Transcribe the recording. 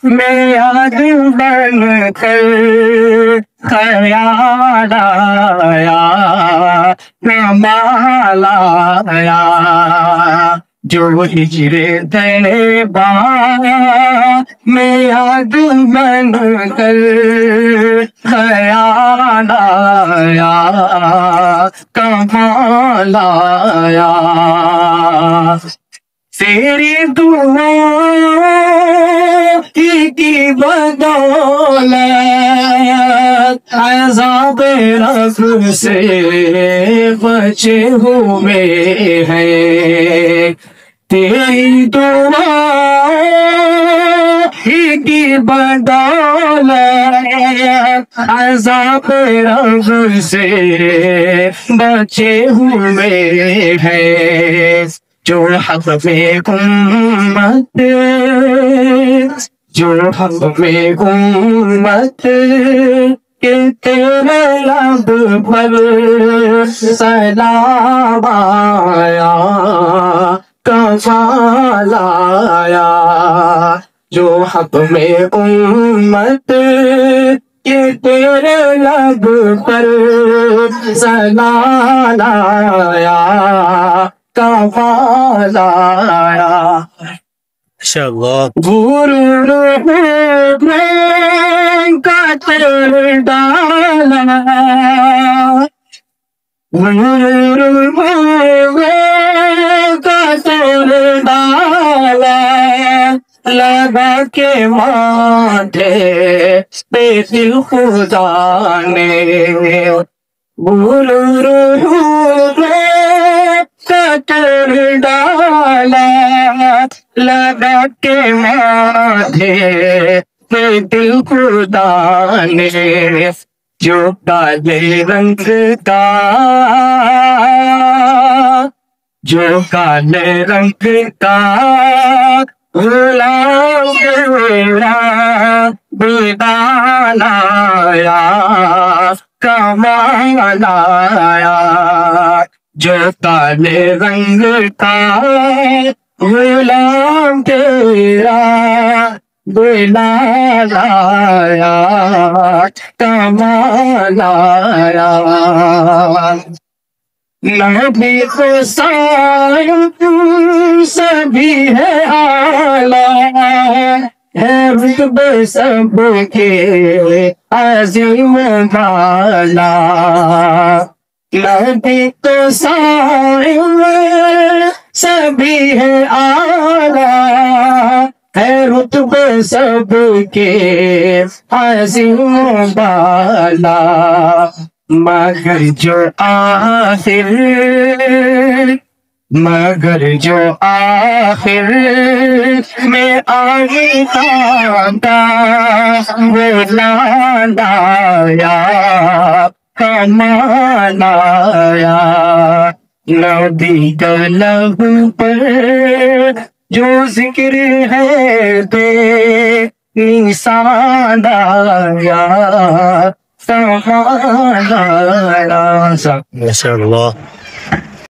میں یاد بن کر خیال آیا، کمال آیا، جو ہجر طیبہ میں یاد بن کر خیال آیا، کمال آیا، تیری دعا کی بدولت عذاب رب سے بچے ہوئے ہیں، تیری دعا کی بدولت عذاب رب سے بچے ہوئے ہیں، جو حق میں امت، جو حق میں امت کہ تیرے لب پر سلام آیا، کمال آیا، جو حق میں امت کہ تیرے لب پر سلام آیا، کمال آیا، ماشاءاللہ۔ غرور میں قطر ڈالا، غرور میں قطر ڈالا، لگا کے ماتھے پہ دل خدا نے، غرور میں قطر ڈالا، لگا کے ماتھے پہ دل خدا نے، جو کالے رنگ کا، جو کالے رنگ کا غلام میرا بیدان آیا، کمال آیا، جو کالے رنگ کا غلام تیرا بیدان آیا، کمال آیا، نبی کو سائن سبھی ہے اعلیٰ، ہے رتبے سب کے عظیم بالا، نبی کو سائن سبھی ہے اعلیٰ، ہے رتبے سب کے عظیم بالا، مگر جو آخر میں آگے آتا وہ لایا، کمال آیا، نبی کا لب پر جو ذکر ہے بے نشان آیا، ماشاءاللہ۔